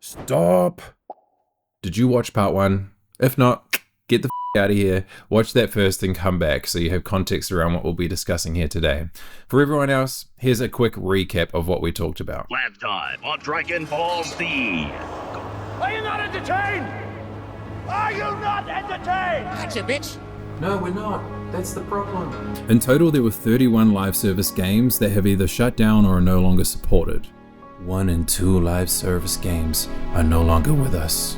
Stop! Did you watch part 1? If not, get the out of here, watch that first and come back so you have context around what we'll be discussing here today. For everyone else, here's a quick recap of what we talked about. Last time on Dragon Ball Z. Are you not entertained? Are you not entertained? Gotcha, bitch. No, we're not. That's the problem. In total, there were 31 live service games that have either shut down or are no longer supported. 1 and 2 live service games are no longer with us.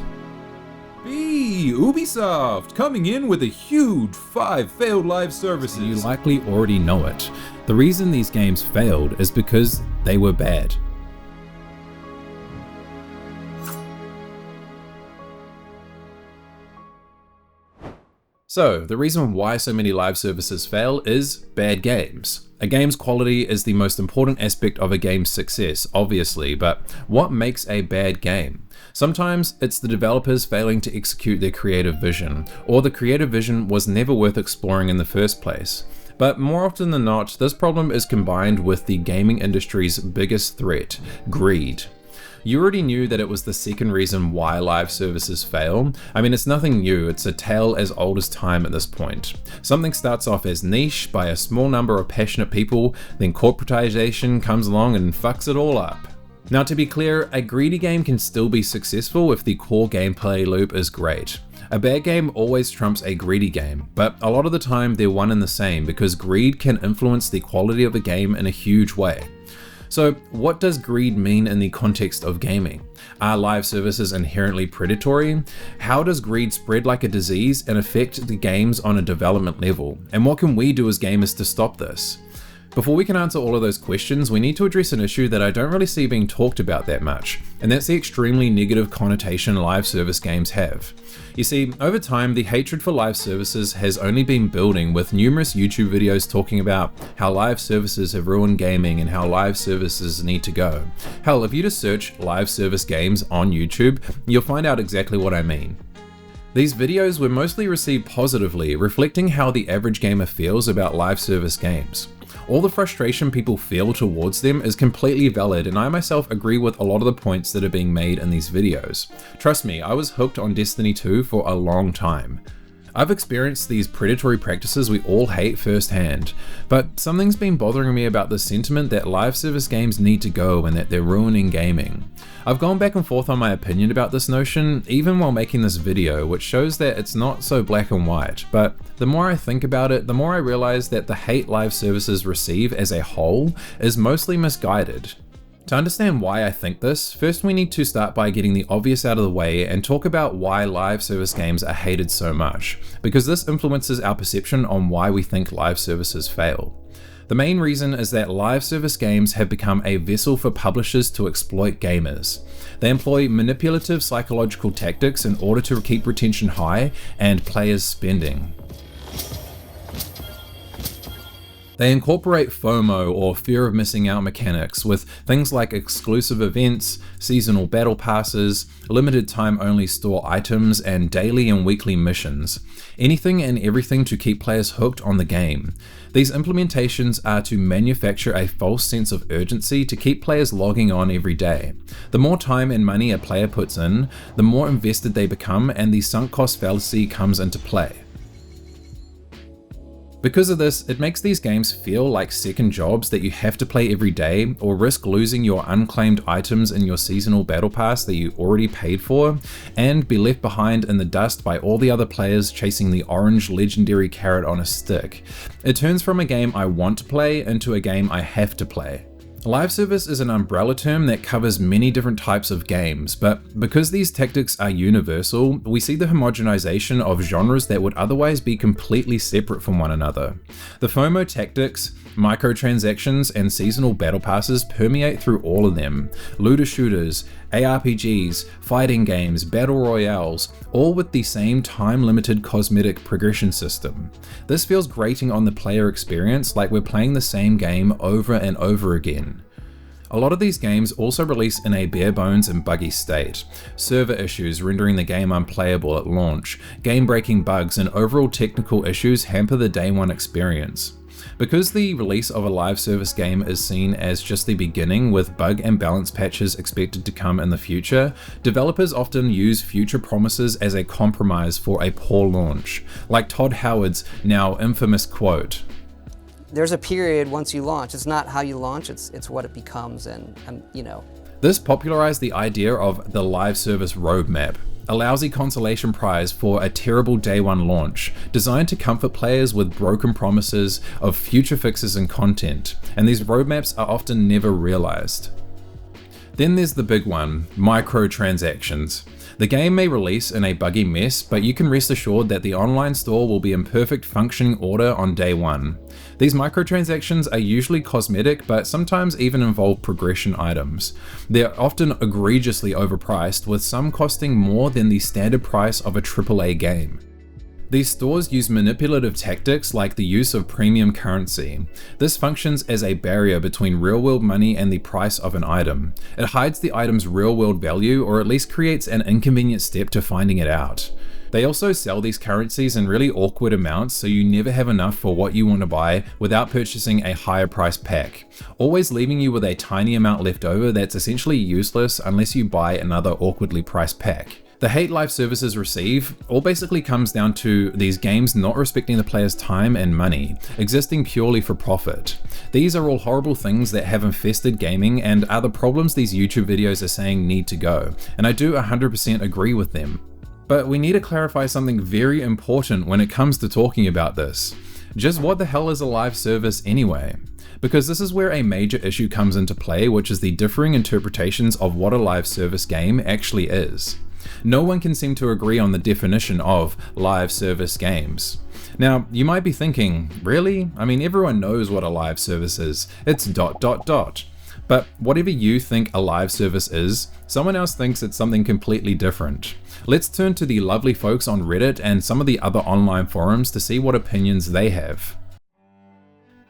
Ubisoft coming in with a huge 5 failed live services. You likely already know it. The reason these games failed is because they were bad. So, the reason why so many live services fail is bad games. A game's quality is the most important aspect of a game's success, obviously, but what makes a bad game? Sometimes it's the developers failing to execute their creative vision, or the creative vision was never worth exploring in the first place. But more often than not, this problem is combined with the gaming industry's biggest threat, greed. You already knew that it was the second reason why live services fail. I mean, it's nothing new, it's a tale as old as time at this point. Something starts off as niche by a small number of passionate people, then corporatization comes along and fucks it all up. Now, to be clear, a greedy game can still be successful if the core gameplay loop is great. A bad game always trumps a greedy game, but a lot of the time they're one and the same because greed can influence the quality of a game in a huge way. So, what does greed mean in the context of gaming? Are live services inherently predatory? How does greed spread like a disease and affect the games on a development level? And what can we do as gamers to stop this? Before we can answer all of those questions, we need to address an issue that I don't really see being talked about that much, and that's the extremely negative connotation live service games have. You see, over time, the hatred for live services has only been building, with numerous YouTube videos talking about how live services have ruined gaming and how live services need to go. Hell, if you just search live service games on YouTube, you'll find out exactly what I mean. These videos were mostly received positively, reflecting how the average gamer feels about live service games. All the frustration people feel towards them is completely valid, and I myself agree with a lot of the points that are being made in these videos. Trust me, I was hooked on Destiny 2 for a long time. I've experienced these predatory practices we all hate firsthand, but something's been bothering me about the sentiment that live service games need to go and that they're ruining gaming. I've gone back and forth on my opinion about this notion, even while making this video, which shows that it's not so black and white, but the more I think about it, the more I realize that the hate live services receive as a whole is mostly misguided. To understand why I think this, first we need to start by getting the obvious out of the way and talk about why live service games are hated so much, because this influences our perception on why we think live services fail. The main reason is that live service games have become a vessel for publishers to exploit gamers. They employ manipulative psychological tactics in order to keep retention high and players spending. They incorporate FOMO, or fear of missing out mechanics, with things like exclusive events, seasonal battle passes, limited time only store items, and daily and weekly missions. Anything and everything to keep players hooked on the game. These implementations are to manufacture a false sense of urgency to keep players logging on every day. The more time and money a player puts in, the more invested they become, and the sunk cost fallacy comes into play. Because of this, it makes these games feel like second jobs that you have to play every day, or risk losing your unclaimed items in your seasonal battle pass that you already paid for, and be left behind in the dust by all the other players chasing the orange legendary carrot on a stick. It turns from a game I want to play into a game I have to play. Live service is an umbrella term that covers many different types of games, but because these tactics are universal, we see the homogenization of genres that would otherwise be completely separate from one another. The FOMO tactics, microtransactions, and seasonal battle passes permeate through all of them. Looter shooters, ARPGs, fighting games, battle royales, all with the same time-limited cosmetic progression system. This feels grating on the player experience, like we're playing the same game over and over again. A lot of these games also release in a bare bones and buggy state. Server issues rendering the game unplayable at launch, game-breaking bugs, and overall technical issues hamper the day one experience. Because the release of a live service game is seen as just the beginning with bug and balance patches expected to come in the future, developers often use future promises as a compromise for a poor launch, like Todd Howard's now infamous quote. There's a period once you launch. It's not how you launch, it's what it becomes, and you know. This popularized the idea of the live service roadmap, a lousy consolation prize for a terrible day one launch, designed to comfort players with broken promises of future fixes and content, and these roadmaps are often never realized. Then there's the big one, microtransactions. The game may release in a buggy mess, but you can rest assured that the online store will be in perfect functioning order on day one. These microtransactions are usually cosmetic, but sometimes even involve progression items. They're often egregiously overpriced, with some costing more than the standard price of a AAA game. These stores use manipulative tactics like the use of premium currency. This functions as a barrier between real-world money and the price of an item. It hides the item's real-world value, or at least creates an inconvenient step to finding it out. They also sell these currencies in really awkward amounts, so you never have enough for what you want to buy without purchasing a higher price pack, always leaving you with a tiny amount left over that's essentially useless unless you buy another awkwardly priced pack. The hate live services receive all basically comes down to these games not respecting the player's time and money, existing purely for profit. These are all horrible things that have infested gaming and are the problems these YouTube videos are saying need to go, and I do 100% agree with them. But we need to clarify something very important when it comes to talking about this. Just what the hell is a live service anyway? Because this is where a major issue comes into play, which is the differing interpretations of what a live service game actually is. No one can seem to agree on the definition of live service games. Now, you might be thinking, really? I mean, everyone knows what a live service is. It's ... But whatever you think a live service is, someone else thinks it's something completely different. Let's turn to the lovely folks on Reddit and some of the other online forums to see what opinions they have.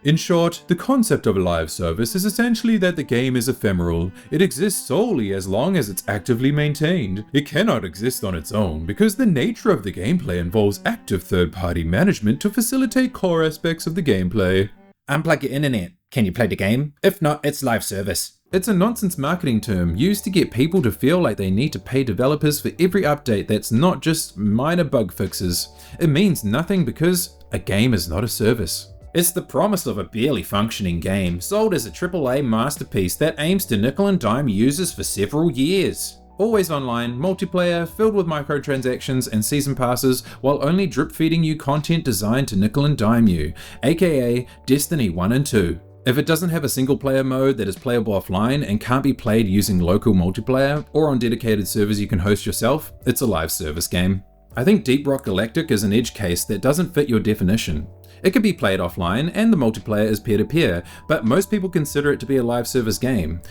In short, the concept of a live service is essentially that the game is ephemeral. It exists solely as long as it's actively maintained. It cannot exist on its own because the nature of the gameplay involves active third-party management to facilitate core aspects of the gameplay. Unplug your internet. Can you play the game? If not, it's live service. It's a nonsense marketing term used to get people to feel like they need to pay developers for every update that's not just minor bug fixes. It means nothing because a game is not a service. It's the promise of a barely functioning game, sold as a AAA masterpiece that aims to nickel and dime users for several years. Always online, multiplayer, filled with microtransactions and season passes, while only drip feeding you content designed to nickel and dime you, aka Destiny 1 and 2. If it doesn't have a single player mode that is playable offline and can't be played using local multiplayer, or on dedicated servers you can host yourself, it's a live service game. I think Deep Rock Galactic is an edge case that doesn't fit your definition. It can be played offline and the multiplayer is peer-to-peer, but most people consider it to be a live service game.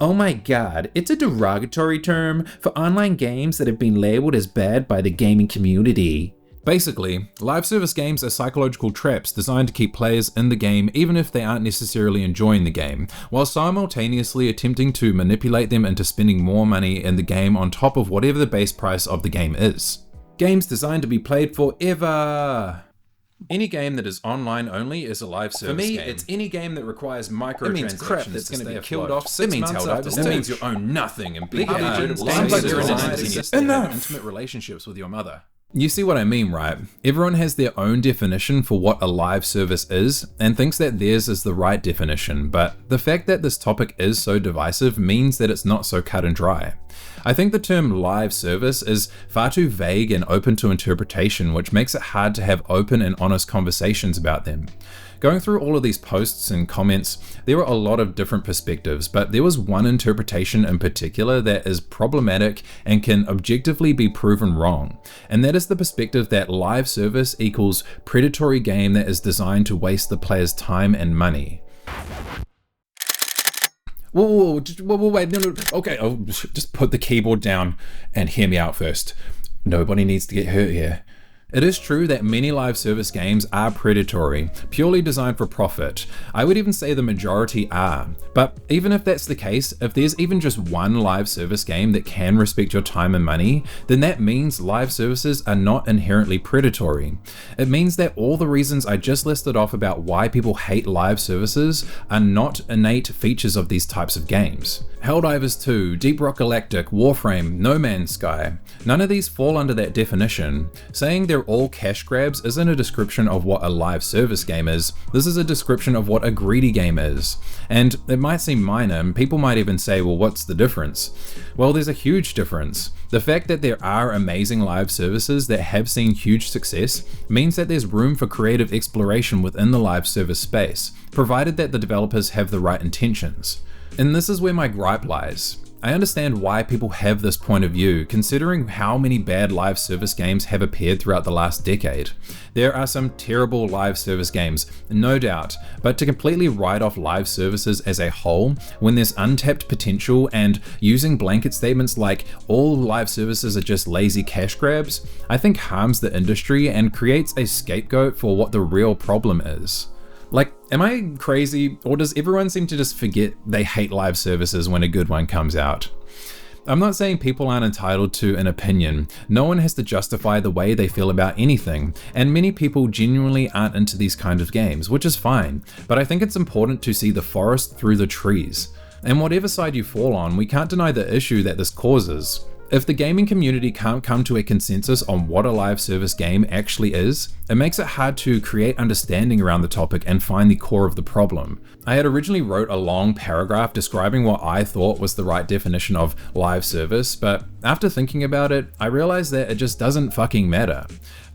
Oh my god, it's a derogatory term for online games that have been labeled as bad by the gaming community. Basically, live service games are psychological traps designed to keep players in the game even if they aren't necessarily enjoying the game, while simultaneously attempting to manipulate them into spending more money in the game on top of whatever the base price of the game is. Games designed to be played forever. Any game that is online only is a live service game. For me, it's any game that requires microtransactions. It means crap that's going to be killed off 6 months after launch. It means you own nothing and be intimate relationships with your mother. You see what I mean, right? Everyone has their own definition for what a live service is and thinks that theirs is the right definition, but the fact that this topic is so divisive means that it's not so cut and dry. I think the term live service is far too vague and open to interpretation, which makes it hard to have open and honest conversations about them. Going through all of these posts and comments, there were a lot of different perspectives, but there was one interpretation in particular that is problematic and can objectively be proven wrong, and that is the perspective that live service equals predatory game that is designed to waste the player's time and money. Whoa, wait, no, okay, just put the keyboard down and hear me out first. Nobody needs to get hurt here. It is true that many live service games are predatory, purely designed for profit. I would even say the majority are. But even if that's the case, if there's even just one live service game that can respect your time and money, then that means live services are not inherently predatory. It means that all the reasons I just listed off about why people hate live services are not innate features of these types of games. Helldivers 2, Deep Rock Galactic, Warframe, No Man's Sky. None of these fall under that definition. Saying they're all cash grabs isn't a description of what a live service game is. This is a description of what a greedy game is. And it might seem minor, and people might even say, well, what's the difference? Well, there's a huge difference. The fact that there are amazing live services that have seen huge success means that there's room for creative exploration within the live service space, provided that the developers have the right intentions. And this is where my gripe lies. I understand why people have this point of view, considering how many bad live service games have appeared throughout the last decade. There are some terrible live service games, no doubt, but to completely write off live services as a whole, when there's untapped potential, and using blanket statements like all live services are just lazy cash grabs, I think harms the industry and creates a scapegoat for what the real problem is. Like, am I crazy, or does everyone seem to just forget they hate live services when a good one comes out? I'm not saying people aren't entitled to an opinion. No one has to justify the way they feel about anything, and many people genuinely aren't into these kind of games, which is fine, but I think it's important to see the forest through the trees. And whatever side you fall on, we can't deny the issue that this causes. If the gaming community can't come to a consensus on what a live service game actually is, it makes it hard to create understanding around the topic and find the core of the problem. I had originally wrote a long paragraph describing what I thought was the right definition of live service, but after thinking about it, I realized that it just doesn't fucking matter.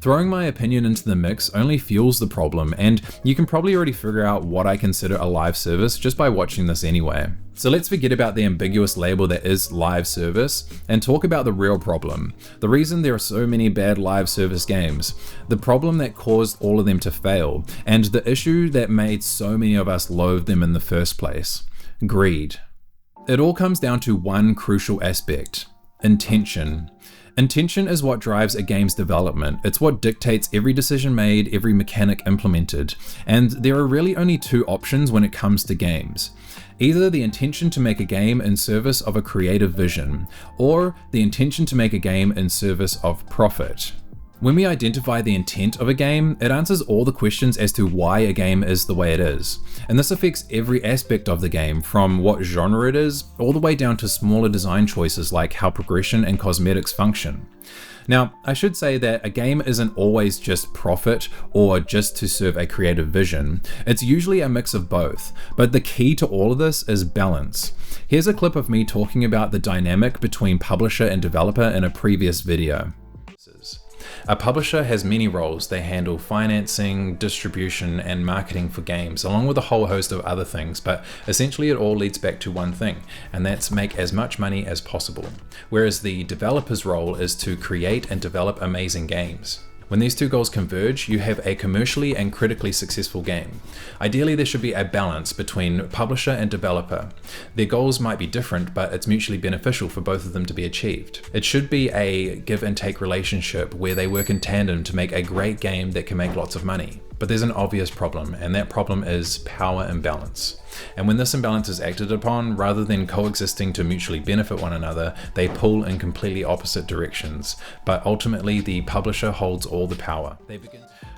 Throwing my opinion into the mix only fuels the problem, and you can probably already figure out what I consider a live service just by watching this anyway. So let's forget about the ambiguous label that is live service and talk about the real problem. The reason there are so many bad live service games, the problem that caused all of them to fail, and the issue that made so many of us loathe them in the first place: greed. It all comes down to one crucial aspect: intention. Intention is what drives a game's development. It's what dictates every decision made, every mechanic implemented. And there are really only two options when it comes to games. Either the intention to make a game in service of a creative vision, or the intention to make a game in service of profit. When we identify the intent of a game, it answers all the questions as to why a game is the way it is. And this affects every aspect of the game, from what genre it is, all the way down to smaller design choices like how progression and cosmetics function. Now, I should say that a game isn't always just profit or just to serve a creative vision. It's usually a mix of both, but the key to all of this is balance. Here's a clip of me talking about the dynamic between publisher and developer in a previous video. A publisher has many roles. They handle financing, distribution, and marketing for games, along with a whole host of other things, but essentially it all leads back to one thing, and that's make as much money as possible. Whereas the developer's role is to create and develop amazing games. When these two goals converge, you have a commercially and critically successful game. Ideally, there should be a balance between publisher and developer. Their goals might be different, but it's mutually beneficial for both of them to be achieved. It should be a give and take relationship where they work in tandem to make a great game that can make lots of money. But there's an obvious problem, and that problem is power imbalance. And when this imbalance is acted upon, rather than coexisting to mutually benefit one another, they pull in completely opposite directions. But ultimately, the publisher holds all the power.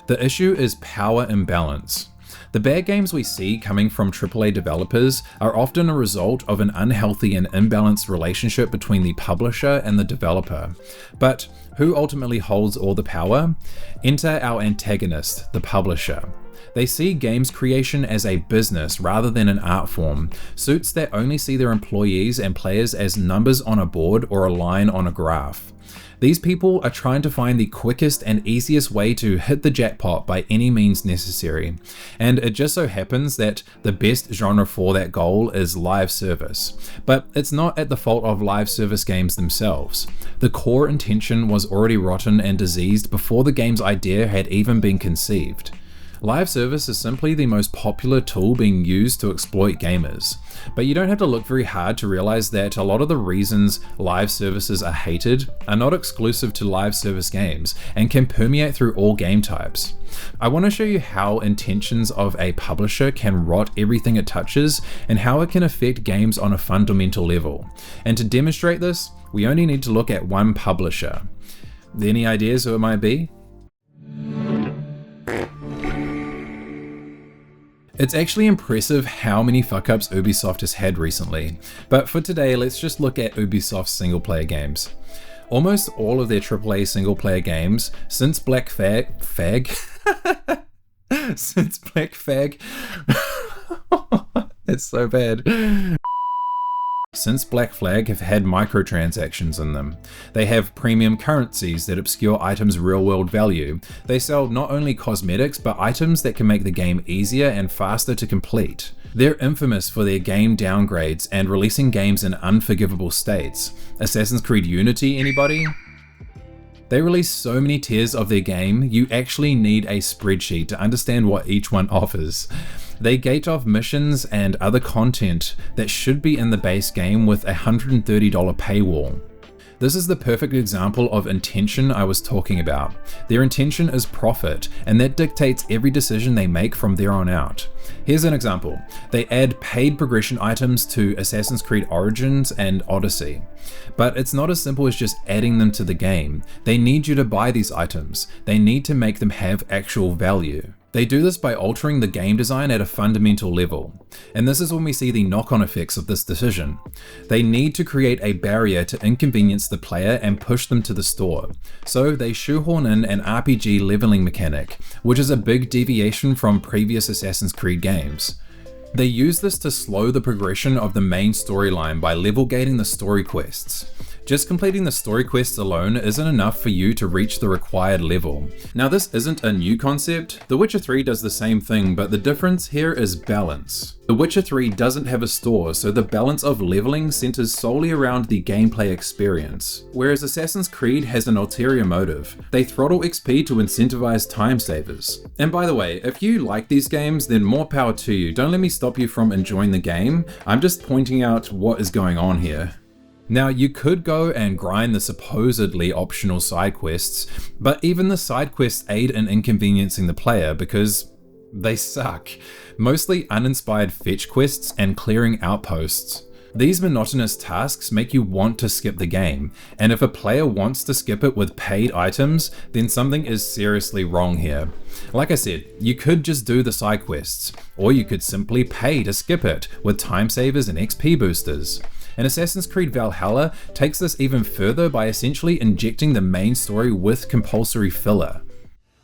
The issue is power imbalance. The bad games we see coming from AAA developers are often a result of an unhealthy and imbalanced relationship between the publisher and the developer. But who ultimately holds all the power? Enter our antagonist, the publisher. They see games creation as a business rather than an art form, suits that only see their employees and players as numbers on a board or a line on a graph. These people are trying to find the quickest and easiest way to hit the jackpot by any means necessary. And it just so happens that the best genre for that goal is live service. But it's not at the fault of live service games themselves. The core intention was already rotten and diseased before the game's idea had even been conceived. Live service is simply the most popular tool being used to exploit gamers. But you don't have to look very hard to realize that a lot of the reasons live services are hated are not exclusive to live service games and can permeate through all game types. I want to show you how intentions of a publisher can rot everything it touches and how it can affect games on a fundamental level. And to demonstrate this, we only need to look at one publisher. Any ideas who it might be? It's actually impressive how many fuck-ups Ubisoft has had recently, but for today let's just look at Ubisoft's single-player games. Almost all of their AAA single-player games, since Black Flag, since Black Flag, it's so bad. Since Black Flag have had microtransactions in them. They have premium currencies that obscure items' real-world value. They sell not only cosmetics, but items that can make the game easier and faster to complete. They're infamous for their game downgrades and releasing games in unforgivable states. Assassin's Creed Unity, anybody? They release so many tiers of their game, you actually need a spreadsheet to understand what each one offers. They gate off missions and other content that should be in the base game with a $130 paywall. This is the perfect example of intention I was talking about. Their intention is profit, and that dictates every decision they make from there on out. Here's an example. They add paid progression items to Assassin's Creed Origins and Odyssey. But it's not as simple as just adding them to the game. They need you to buy these items. They need to make them have actual value. They do this by altering the game design at a fundamental level. And this is when we see the knock-on effects of this decision. They need to create a barrier to inconvenience the player and push them to the store. So they shoehorn in an RPG leveling mechanic, which is a big deviation from previous Assassin's Creed games. They use this to slow the progression of the main storyline by level gating the story quests. Just completing the story quests alone isn't enough for you to reach the required level. Now this isn't a new concept. The Witcher 3 does the same thing, but the difference here is balance. The Witcher 3 doesn't have a store, so the balance of leveling centers solely around the gameplay experience, whereas Assassin's Creed has an ulterior motive. They throttle XP to incentivize time savers. And by the way, if you like these games, then more power to you. Don't let me stop you from enjoying the game. I'm just pointing out what is going on here. Now you could go and grind the supposedly optional side quests, but even the side quests aid in inconveniencing the player because they suck. Mostly uninspired fetch quests and clearing outposts. These monotonous tasks make you want to skip the game, and if a player wants to skip it with paid items, then something is seriously wrong here. Like I said, you could just do the side quests, or you could simply pay to skip it with time savers and XP boosters. And Assassin's Creed Valhalla takes this even further by essentially injecting the main story with compulsory filler.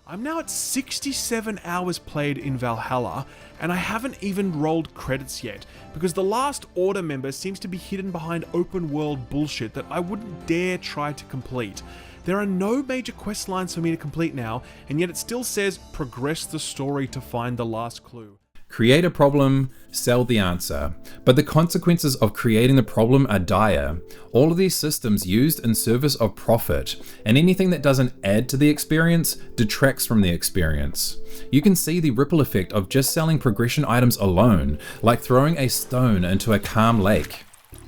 I'm now at 67 hours played in Valhalla, and I haven't even rolled credits yet, because the last Order member seems to be hidden behind open world bullshit that I wouldn't dare try to complete. There are no major quest lines for me to complete now, and yet it still says progress the story to find the last clue. Create a problem, sell the answer. But the consequences of creating the problem are dire. All of these systems used in service of profit, and anything that doesn't add to the experience detracts from the experience. You can see the ripple effect of just selling progression items alone, like throwing a stone into a calm lake.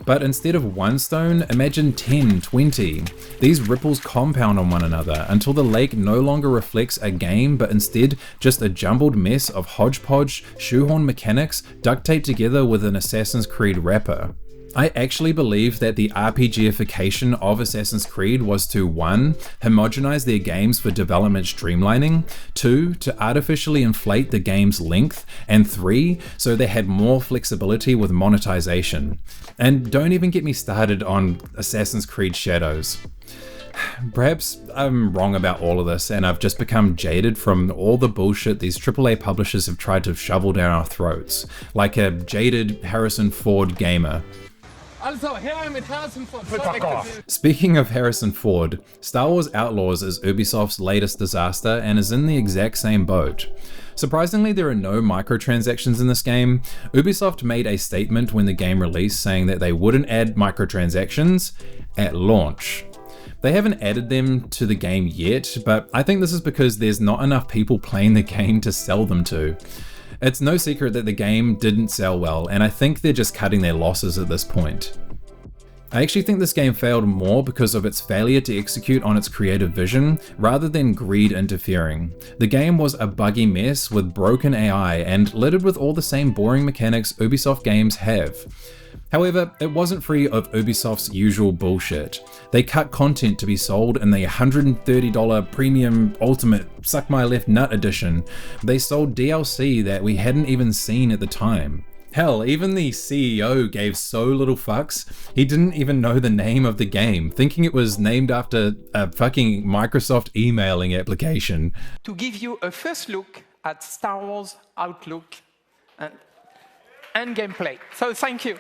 But instead of one stone, imagine 10, 20. These ripples compound on one another until the lake no longer reflects a game, but instead just a jumbled mess of hodgepodge, shoehorn mechanics duct taped together with an Assassin's Creed wrapper. I actually believe that the RPGification of Assassin's Creed was to 1. Homogenize their games for development streamlining, 2. To artificially inflate the game's length, and 3. So they had more flexibility with monetization. And don't even get me started on Assassin's Creed Shadows. Perhaps I'm wrong about all of this and I've just become jaded from all the bullshit these AAA publishers have tried to shovel down our throats, like a jaded Harrison Ford gamer. Speaking of Harrison Ford, Star Wars Outlaws is Ubisoft's latest disaster and is in the exact same boat. Surprisingly, there are no microtransactions in this game. Ubisoft made a statement when the game released saying that they wouldn't add microtransactions at launch. They haven't added them to the game yet, but I think this is because there's not enough people playing the game to sell them to. It's no secret that the game didn't sell well, and I think they're just cutting their losses at this point. I actually think this game failed more because of its failure to execute on its creative vision rather than greed interfering. The game was a buggy mess with broken AI and littered with all the same boring mechanics Ubisoft games have. However, it wasn't free of Ubisoft's usual bullshit. They cut content to be sold in the $130 premium ultimate suck my left nut edition. They sold DLC that we hadn't even seen at the time. Hell, even the CEO gave so little fucks, he didn't even know the name of the game, thinking it was named after a fucking Microsoft emailing application. To give you a first look at Star Wars Outlook and gameplay. So thank you.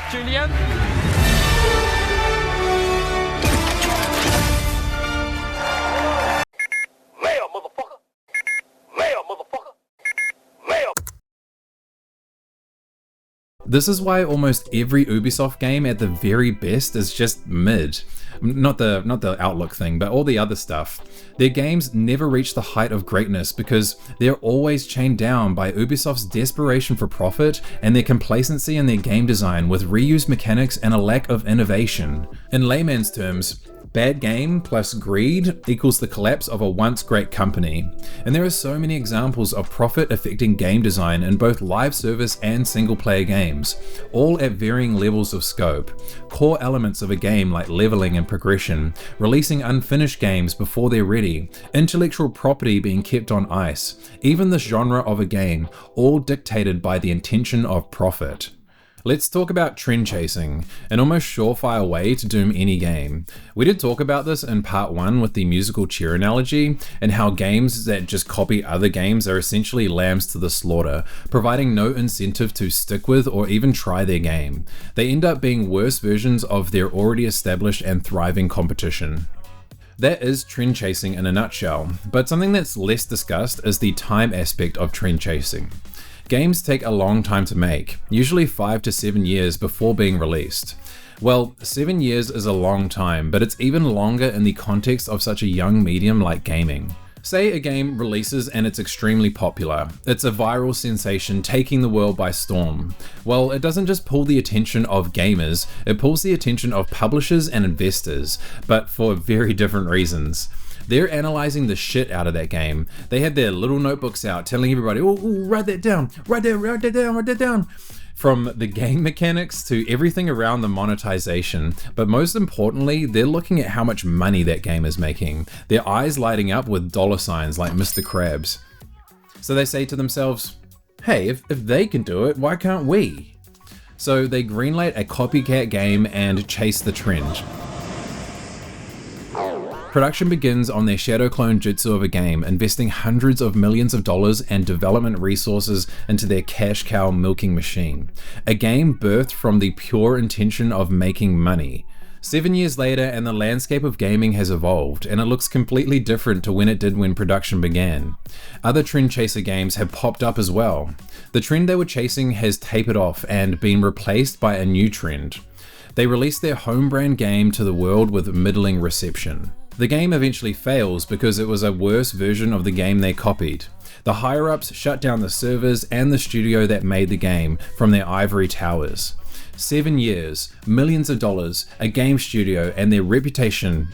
Julian? Mail, motherfucker! Mail, motherfucker! Mail! This is why almost every Ubisoft game at the very best is just mid. Not the Outlook thing, but all the other stuff. Their games never reach the height of greatness because they're always chained down by Ubisoft's desperation for profit and their complacency in their game design with reused mechanics and a lack of innovation. In layman's terms, bad game plus greed equals the collapse of a once great company. And there are so many examples of profit affecting game design in both live service and single player games, all at varying levels of scope. Core elements of a game like leveling and progression, releasing unfinished games before they're ready, intellectual property being kept on ice, even the genre of a game, all dictated by the intention of profit. Let's talk about trend chasing, an almost surefire way to doom any game. We did talk about this in part 1 with the musical chair analogy, and how games that just copy other games are essentially lambs to the slaughter, providing no incentive to stick with or even try their game. They end up being worse versions of their already established and thriving competition. That is trend chasing in a nutshell, but something that's less discussed is the time aspect of trend chasing. Games take a long time to make, usually 5 to 7 years before being released. Well, 7 years is a long time, but it's even longer in the context of such a young medium like gaming. Say a game releases and it's extremely popular. It's a viral sensation taking the world by storm. Well, it doesn't just pull the attention of gamers, it pulls the attention of publishers and investors, but for very different reasons. They're analyzing the shit out of that game. They have their little notebooks out telling everybody, oh, write that down, write that down. From the game mechanics to everything around the monetization. But most importantly, they're looking at how much money that game is making. Their eyes lighting up with dollar signs like Mr. Krabs. So they say to themselves, hey, if they can do it, why can't we? So they greenlight a copycat game and chase the trend. Production begins on their shadow clone jutsu of a game, investing hundreds of millions of dollars and development resources into their cash cow milking machine. A game birthed from the pure intention of making money. 7 years later and the landscape of gaming has evolved, and it looks completely different to when it did when production began. Other trend chaser games have popped up as well. The trend they were chasing has tapered off and been replaced by a new trend. They released their home brand game to the world with middling reception. The game eventually fails because it was a worse version of the game they copied. The higher-ups shut down the servers and the studio that made the game from their ivory towers. 7 years, millions of dollars, a game studio, and their reputation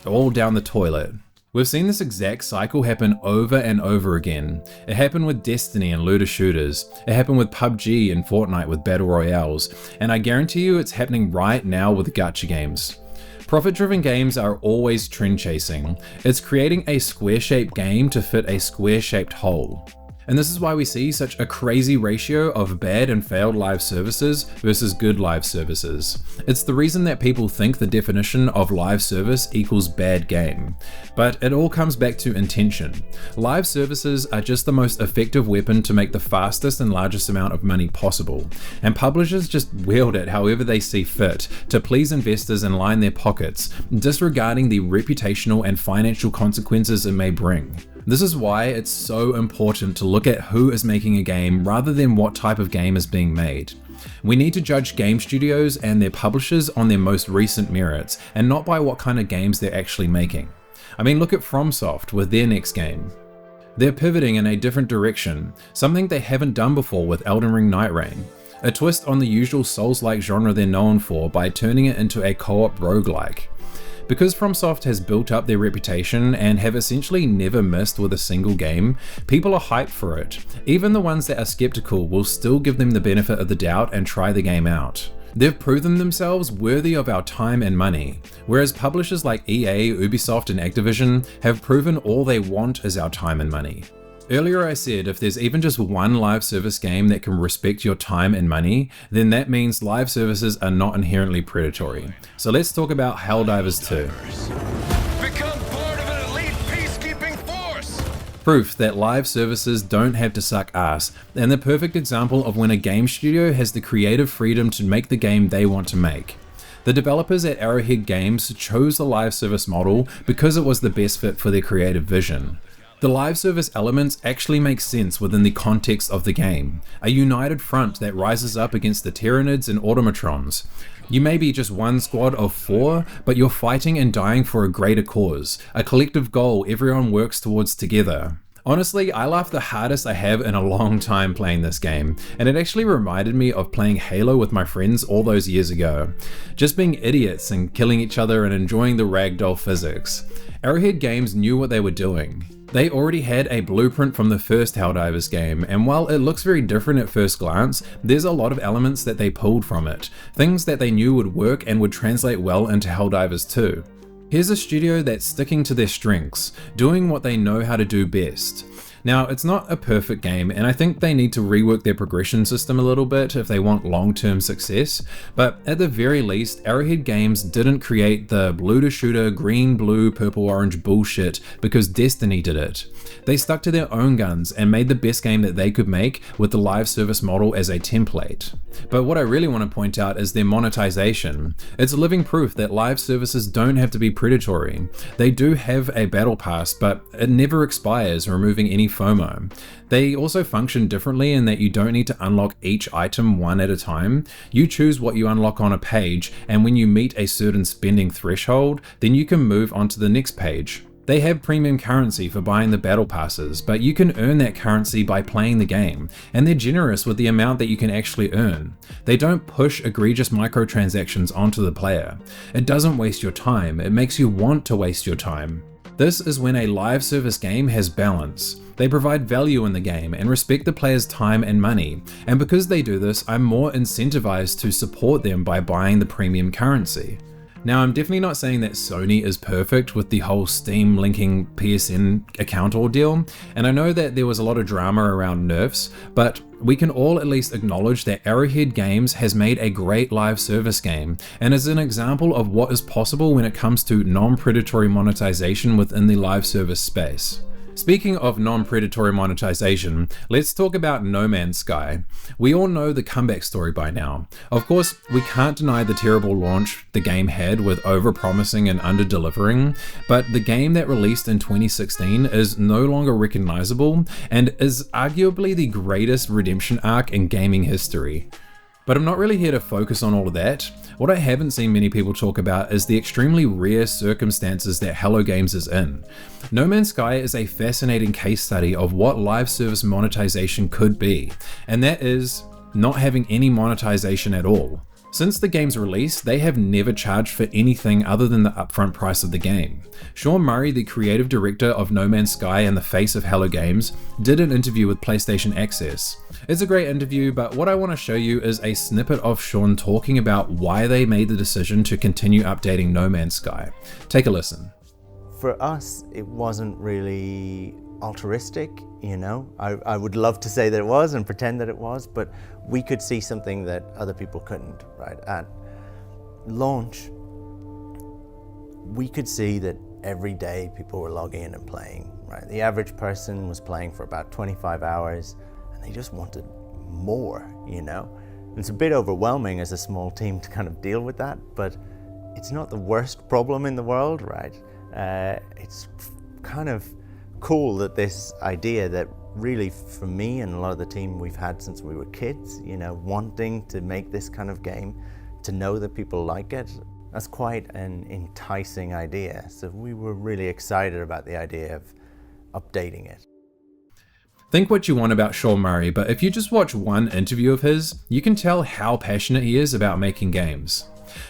all down the toilet. We've seen this exact cycle happen over and over again. It happened with Destiny and looter shooters. It happened with PUBG and Fortnite with battle royales. And I guarantee you it's happening right now with gacha games. Profit-driven games are always trend chasing. It's creating a square-shaped game to fit a square-shaped hole. And this is why we see such a crazy ratio of bad and failed live services versus good live services. It's the reason that people think the definition of live service equals bad game. But it all comes back to intention. Live services are just the most effective weapon to make the fastest and largest amount of money possible. And publishers just wield it however they see fit to please investors and line their pockets, disregarding the reputational and financial consequences it may bring. This is why it's so important to look at who is making a game rather than what type of game is being made. We need to judge game studios and their publishers on their most recent merits, and not by what kind of games they're actually making. I mean, look at FromSoft with their next game. They're pivoting in a different direction, something they haven't done before with Elden Ring Night Rain. A twist on the usual Souls-like genre they're known for by turning it into a co-op roguelike. Because FromSoft has built up their reputation and have essentially never missed with a single game, people are hyped for it. Even the ones that are skeptical will still give them the benefit of the doubt and try the game out. They've proven themselves worthy of our time and money, whereas publishers like EA, Ubisoft and Activision have proven all they want is our time and money. Earlier I said if there's even just one live service game that can respect your time and money, then that means live services are not inherently predatory. So let's talk about Helldivers 2. Become part of an elite peacekeeping force! Proof that live services don't have to suck ass, and the perfect example of when a game studio has the creative freedom to make the game they want to make. The developers at Arrowhead Games chose the live service model because it was the best fit for their creative vision. The live service elements actually make sense within the context of the game, a united front that rises up against the Tyranids and Automatrons. You may be just one squad of 4, but you're fighting and dying for a greater cause, a collective goal everyone works towards together. Honestly, I laughed the hardest I have in a long time playing this game, and it actually reminded me of playing Halo with my friends all those years ago. Just being idiots and killing each other and enjoying the ragdoll physics. Arrowhead Games knew what they were doing. They already had a blueprint from the first Helldivers game, and while it looks very different at first glance, there's a lot of elements that they pulled from it, things that they knew would work and would translate well into Helldivers 2. Here's a studio that's sticking to their strengths, doing what they know how to do best. Now, it's not a perfect game, and I think they need to rework their progression system a little bit if they want long-term success, but at the very least, Arrowhead Games didn't create the blue-to-shooter, green-blue, purple-orange bullshit because Destiny did it. They stuck to their own guns and made the best game that they could make with the live service model as a template. But what I really want to point out is their monetization. It's living proof that live services don't have to be predatory. They do have a battle pass, but it never expires, removing any FOMO. They also function differently in that you don't need to unlock each item one at a time. You choose what you unlock on a page, and when you meet a certain spending threshold, then you can move on to the next page. They have premium currency for buying the battle passes, but you can earn that currency by playing the game, and they're generous with the amount that you can actually earn. They don't push egregious microtransactions onto the player. It doesn't waste your time, it makes you want to waste your time. This is when a live service game has balance. They provide value in the game and respect the player's time and money, and because they do this, I'm more incentivized to support them by buying the premium currency. Now, I'm definitely not saying that Sony is perfect with the whole Steam linking PSN account ordeal, and I know that there was a lot of drama around nerfs, but we can all at least acknowledge that Arrowhead Games has made a great live service game, and is an example of what is possible when it comes to non-predatory monetization within the live service space. Speaking of non-predatory monetization, let's talk about No Man's Sky. We all know the comeback story by now. Of course, we can't deny the terrible launch the game had with over-promising and under-delivering, but the game that released in 2016 is no longer recognizable and is arguably the greatest redemption arc in gaming history. But I'm not really here to focus on all of that. What I haven't seen many people talk about is the extremely rare circumstances that Hello Games is in. No Man's Sky is a fascinating case study of what live service monetization could be, and that is not having any monetization at all. Since the game's release, they have never charged for anything other than the upfront price of the game. Sean Murray, the creative director of No Man's Sky and the face of Hello Games, did an interview with PlayStation Access. It's a great interview, but what I want to show you is a snippet of Sean talking about why they made the decision to continue updating No Man's Sky. Take a listen. For us, it wasn't really altruistic, you know. I would love to say that it was and pretend that it was, but we could see something that other people couldn't, right? At launch, we could see that every day people were logging in and playing, right? The average person was playing for about 25 hours and they just wanted more, you know? It's a bit overwhelming as a small team to kind of deal with that, but it's not the worst problem in the world, right? It's kind of cool that this idea that really, for me and a lot of the team, we've had since we were kids, you know, wanting to make this kind of game, to know that people like it. That's quite an enticing idea. So we were really excited about the idea of updating it. Think what you want about Sean Murray, but if you just watch one interview of his, you can tell how passionate he is about making games.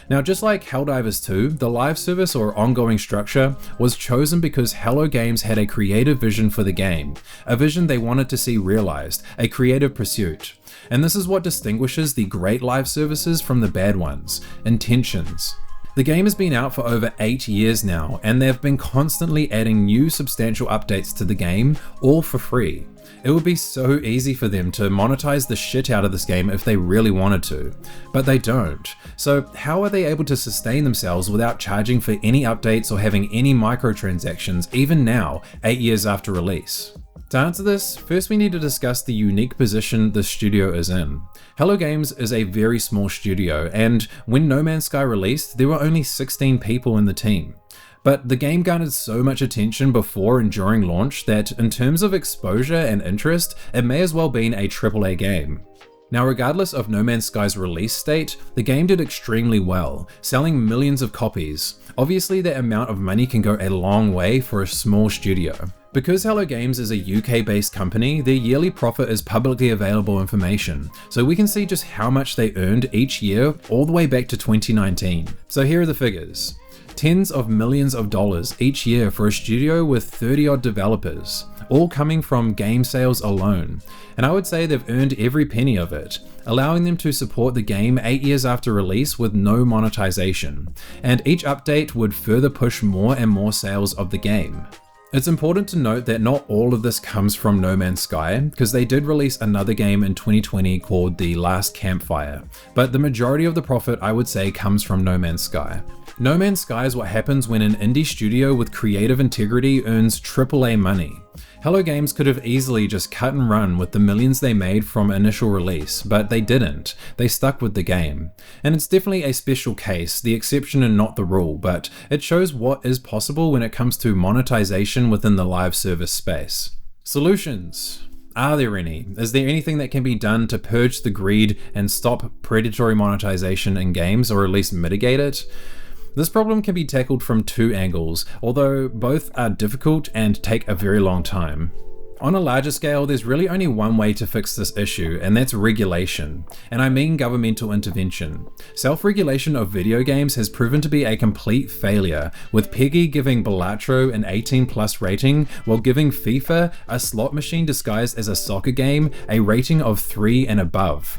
Now, just like Helldivers 2, the live service or ongoing structure was chosen because Hello Games had a creative vision for the game, a vision they wanted to see realized, a creative pursuit. And this is what distinguishes the great live services from the bad ones: intentions. The game has been out for over 8 years now, and they've been constantly adding new substantial updates to the game, all for free. It would be so easy for them to monetize the shit out of this game if they really wanted to, but they don't. So how are they able to sustain themselves without charging for any updates or having any microtransactions even now, 8 years after release? To answer this, first we need to discuss the unique position the studio is in. Hello Games is a very small studio, and when No Man's Sky released, there were only 16 people in the team. But the game garnered so much attention before and during launch that in terms of exposure and interest, it may as well been a AAA game. Now, regardless of No Man's Sky's release date, the game did extremely well, selling millions of copies. Obviously, that amount of money can go a long way for a small studio. Because Hello Games is a UK-based company, their yearly profit is publicly available information, so we can see just how much they earned each year all the way back to 2019. So here are the figures. Tens of millions of dollars each year for a studio with 30 odd developers, all coming from game sales alone. And I would say they've earned every penny of it, allowing them to support the game 8 years after release with no monetization. And each update would further push more and more sales of the game. It's important to note that not all of this comes from No Man's Sky, because they did release another game in 2020 called The Last Campfire, but the majority of the profit I would say comes from No Man's Sky. No Man's Sky is what happens when an indie studio with creative integrity earns AAA money. Hello Games could have easily just cut and run with the millions they made from initial release, but they didn't. They stuck with the game. And it's definitely a special case, the exception and not the rule, but it shows what is possible when it comes to monetization within the live service space. Solutions. Are there any? Is there anything that can be done to purge the greed and stop predatory monetization in games, or at least mitigate it? This problem can be tackled from two angles, although both are difficult and take a very long time. On a larger scale, there's really only one way to fix this issue, and that's regulation. And I mean governmental intervention. Self-regulation of video games has proven to be a complete failure, with PEGI giving Balatro an 18+ rating, while giving FIFA, a slot machine disguised as a soccer game, a rating of 3 and above.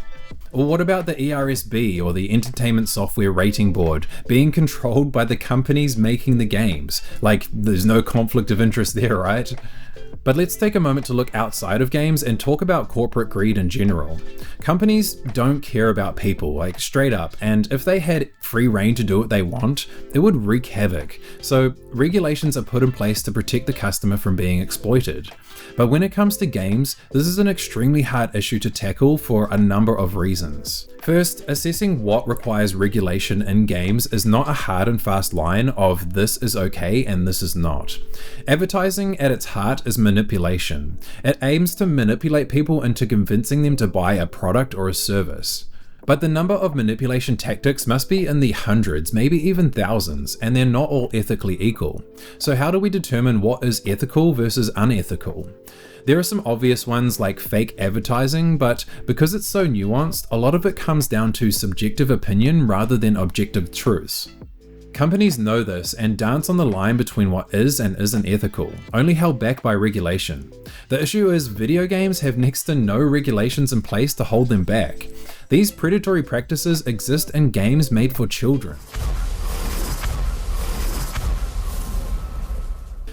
Or what about the ERSB, or the Entertainment Software Rating Board, being controlled by the companies making the games? Like, there's no conflict of interest there, right? But let's take a moment to look outside of games and talk about corporate greed in general. Companies don't care about people, like straight up, and if they had free reign to do what they want, it would wreak havoc. So regulations are put in place to protect the customer from being exploited. But when it comes to games, this is an extremely hard issue to tackle for a number of reasons. First, assessing what requires regulation in games is not a hard and fast line of this is okay and this is not. Advertising at its heart is manipulation. It aims to manipulate people into convincing them to buy a product or a service. But the number of manipulation tactics must be in the hundreds, maybe even thousands, and they're not all ethically equal. So how do we determine what is ethical versus unethical? There are some obvious ones like fake advertising, but because it's so nuanced, a lot of it comes down to subjective opinion rather than objective truths. Companies know this and dance on the line between what is and isn't ethical, only held back by regulation. The issue is video games have next to no regulations in place to hold them back. These predatory practices exist in games made for children.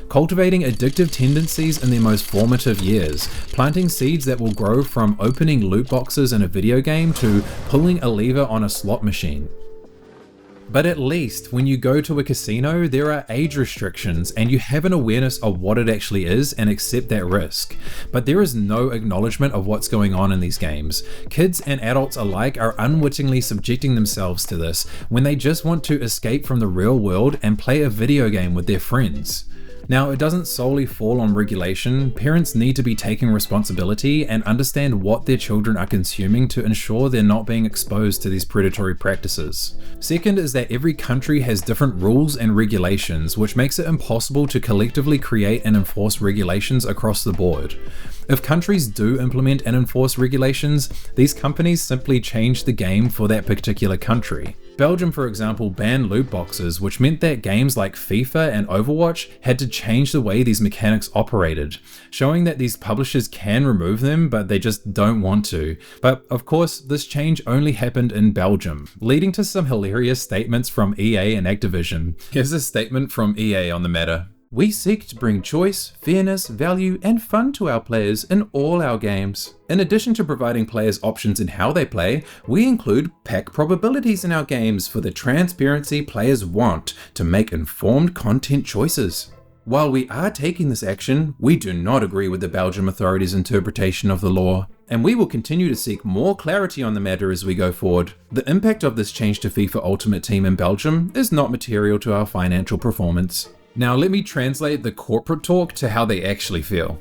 Cultivating addictive tendencies in their most formative years, planting seeds that will grow from opening loot boxes in a video game to pulling a lever on a slot machine. But at least when you go to a casino, there are age restrictions and you have an awareness of what it actually is and accept that risk. But there is no acknowledgement of what's going on in these games. Kids and adults alike are unwittingly subjecting themselves to this when they just want to escape from the real world and play a video game with their friends. Now, it doesn't solely fall on regulation. Parents need to be taking responsibility and understand what their children are consuming to ensure they're not being exposed to these predatory practices. Second is that every country has different rules and regulations, which makes it impossible to collectively create and enforce regulations across the board. If countries do implement and enforce regulations, these companies simply change the game for that particular country. Belgium, for example, banned loot boxes, which meant that games like FIFA and Overwatch had to change the way these mechanics operated, showing that these publishers can remove them, but they just don't want to. But of course, this change only happened in Belgium, leading to some hilarious statements from EA and Activision. Here's a statement from EA on the matter. "We seek to bring choice, fairness, value, and fun to our players in all our games. In addition to providing players options in how they play, we include pack probabilities in our games for the transparency players want to make informed content choices. While we are taking this action, we do not agree with the Belgian authorities' interpretation of the law, and we will continue to seek more clarity on the matter as we go forward. The impact of this change to FIFA Ultimate Team in Belgium is not material to our financial performance." Now let me translate the corporate talk to how they actually feel.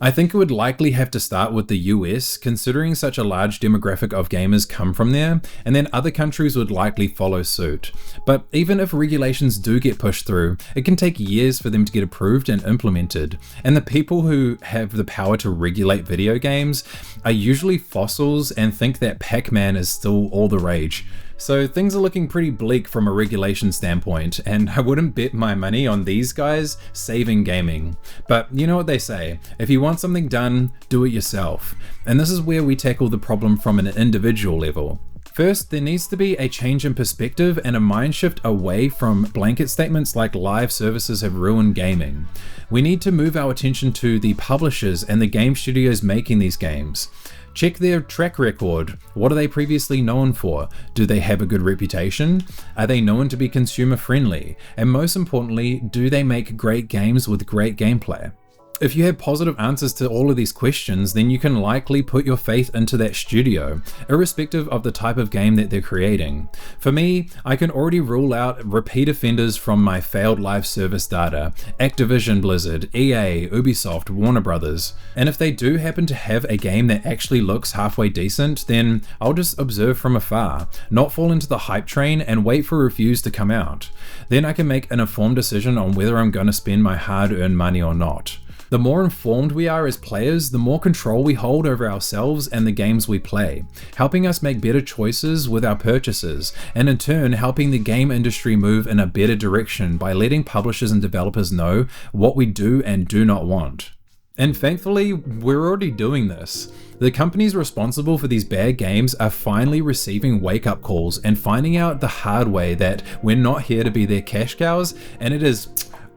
I think it would likely have to start with the US, considering such a large demographic of gamers come from there, and then other countries would likely follow suit. But even if regulations do get pushed through, it can take years for them to get approved and implemented. And the people who have the power to regulate video games are usually fossils and think that Pac-Man is still all the rage. So things are looking pretty bleak from a regulation standpoint, and I wouldn't bet my money on these guys saving gaming. But you know what they say, if you want something done, do it yourself. And this is where we tackle the problem from an individual level. First, there needs to be a change in perspective and a mind shift away from blanket statements like live services have ruined gaming. We need to move our attention to the publishers and the game studios making these games. Check their track record. What are they previously known for? Do they have a good reputation? Are they known to be consumer friendly? And most importantly, do they make great games with great gameplay? If you have positive answers to all of these questions, then you can likely put your faith into that studio, irrespective of the type of game that they're creating. For me, I can already rule out repeat offenders from my failed live service data: Activision Blizzard, EA, Ubisoft, Warner Brothers. And if they do happen to have a game that actually looks halfway decent, then I'll just observe from afar, not fall into the hype train and wait for reviews to come out. Then I can make an informed decision on whether I'm going to spend my hard-earned money or not. The more informed we are as players, the more control we hold over ourselves and the games we play, helping us make better choices with our purchases, and in turn helping the game industry move in a better direction by letting publishers and developers know what we do and do not want. And thankfully, we're already doing this. The companies responsible for these bad games are finally receiving wake-up calls and finding out the hard way that we're not here to be their cash cows, and it is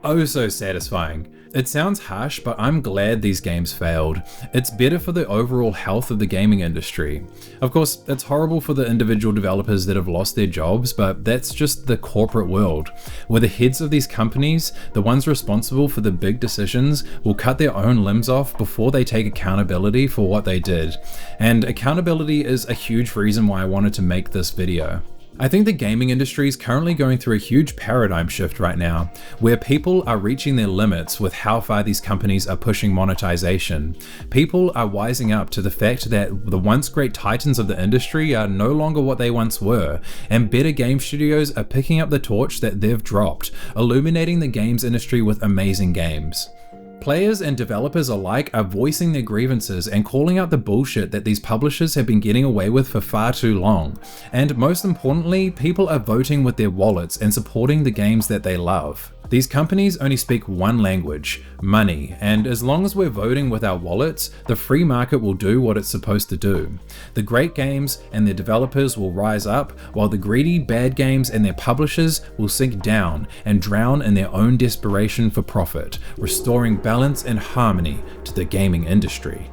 oh so satisfying. It sounds harsh, but I'm glad these games failed. It's better for the overall health of the gaming industry. Of course, it's horrible for the individual developers that have lost their jobs, but that's just the corporate world, where the heads of these companies, the ones responsible for the big decisions, will cut their own limbs off before they take accountability for what they did. And accountability is a huge reason why I wanted to make this video. I think the gaming industry is currently going through a huge paradigm shift right now, where people are reaching their limits with how far these companies are pushing monetization. People are wising up to the fact that the once great titans of the industry are no longer what they once were, and better game studios are picking up the torch that they've dropped, illuminating the games industry with amazing games. Players and developers alike are voicing their grievances and calling out the bullshit that these publishers have been getting away with for far too long. And most importantly, people are voting with their wallets and supporting the games that they love. These companies only speak one language: money, and as long as we're voting with our wallets, the free market will do what it's supposed to do. The great games and their developers will rise up, while the greedy bad games and their publishers will sink down and drown in their own desperation for profit, restoring balance and harmony to the gaming industry.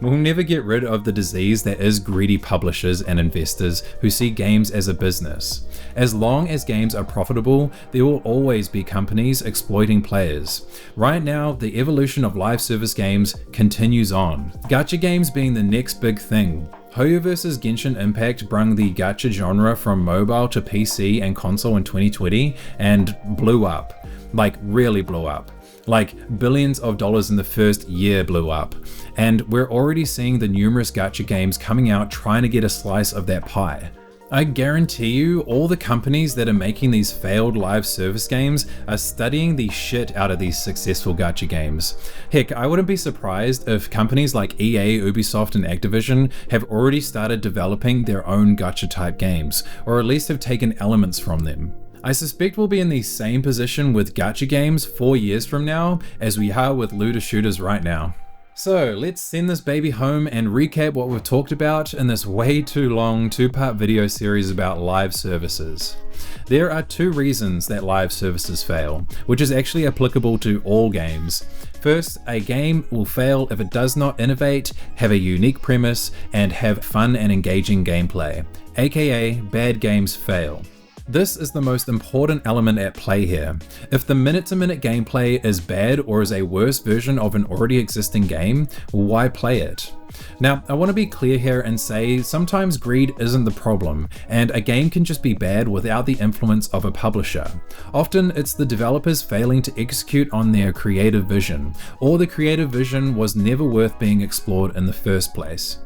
We'll never get rid of the disease that is greedy publishers and investors who see games as a business. As long as games are profitable, there will always be companies exploiting players. Right now, the evolution of live service games continues on. Gacha games being the next big thing. Hoyo vs Genshin Impact brung the gacha genre from mobile to PC and console in 2020 and blew up. Like, really blew up. Like, billions of dollars in the first year blew up. And we're already seeing the numerous gacha games coming out trying to get a slice of that pie. I guarantee you, all the companies that are making these failed live service games are studying the shit out of these successful gacha games. Heck, I wouldn't be surprised if companies like EA, Ubisoft, and Activision have already started developing their own gacha type games, or at least have taken elements from them. I suspect we'll be in the same position with gacha games 4 years from now as we are with looter shooters right now. So let's send this baby home and recap what we've talked about in this way too long 2-part video series about live services. There are 2 reasons that live services fail, which is actually applicable to all games. First, a game will fail if it does not innovate, have a unique premise, and have fun and engaging gameplay, aka bad games fail. This is the most important element at play here. If the minute-to-minute gameplay is bad or is a worse version of an already existing game, why play it? Now, I want to be clear here and say sometimes greed isn't the problem, and a game can just be bad without the influence of a publisher. Often it's the developers failing to execute on their creative vision, or the creative vision was never worth being explored in the first place.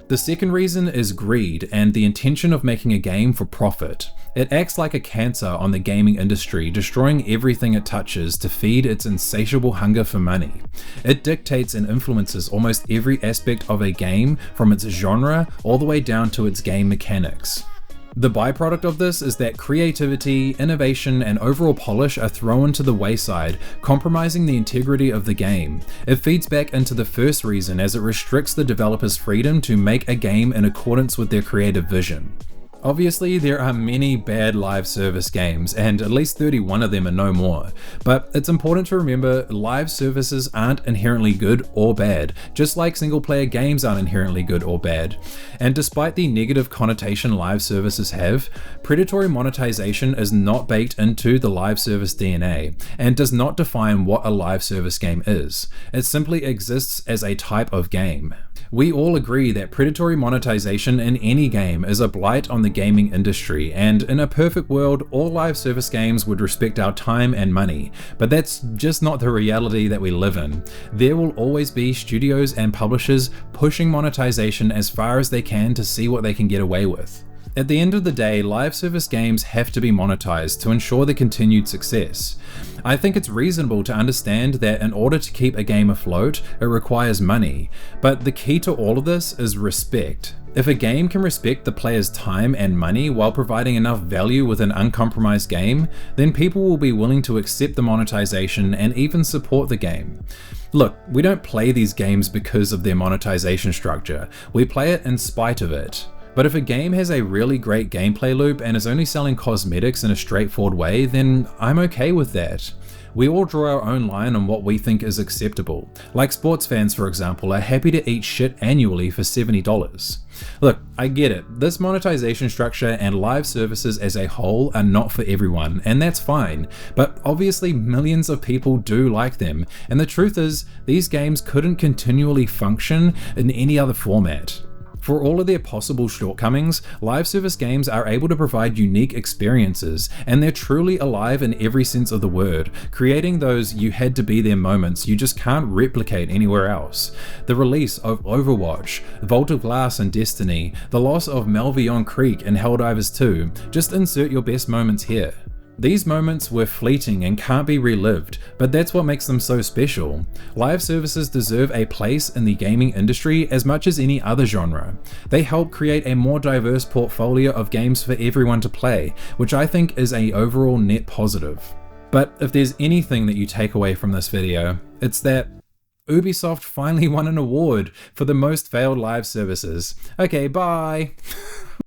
The second reason is greed and the intention of making a game for profit. It acts like a cancer on the gaming industry, destroying everything it touches to feed its insatiable hunger for money. It dictates and influences almost every aspect of a game, from its genre all the way down to its game mechanics. The byproduct of this is that creativity, innovation, and overall polish are thrown to the wayside, compromising the integrity of the game. It feeds back into the first reason as it restricts the developer's freedom to make a game in accordance with their creative vision. Obviously, there are many bad live service games, and at least 31 of them are no more. But it's important to remember live services aren't inherently good or bad, just like single-player games aren't inherently good or bad. And despite the negative connotation live services have, predatory monetization is not baked into the live service DNA, and does not define what a live service game is. It simply exists as a type of game. We all agree that predatory monetization in any game is a blight on the gaming industry, and in a perfect world, all live service games would respect our time and money, but that's just not the reality that we live in. There will always be studios and publishers pushing monetization as far as they can to see what they can get away with. At the end of the day, live service games have to be monetized to ensure the continued success. I think it's reasonable to understand that in order to keep a game afloat, it requires money, but the key to all of this is respect. If a game can respect the player's time and money while providing enough value with an uncompromised game, then people will be willing to accept the monetization and even support the game. Look, we don't play these games because of their monetization structure, we play it in spite of it. But if a game has a really great gameplay loop and is only selling cosmetics in a straightforward way, then I'm okay with that. We all draw our own line on what we think is acceptable. Like sports fans, for example, are happy to eat shit annually for $70. Look, I get it, this monetization structure and live services as a whole are not for everyone, and that's fine, but obviously millions of people do like them, and the truth is, these games couldn't continually function in any other format. For all of their possible shortcomings, live service games are able to provide unique experiences, and they're truly alive in every sense of the word, creating those you had to be there moments you just can't replicate anywhere else. The release of Overwatch, Vault of Glass in Destiny, the loss of Melvion Creek in Helldivers 2, just insert your best moments here. These moments were fleeting and can't be relived, but that's what makes them so special. Live services deserve a place in the gaming industry as much as any other genre. They help create a more diverse portfolio of games for everyone to play, which I think is an overall net positive. But if there's anything that you take away from this video, it's that Ubisoft finally won an award for the most failed live services. Okay, bye!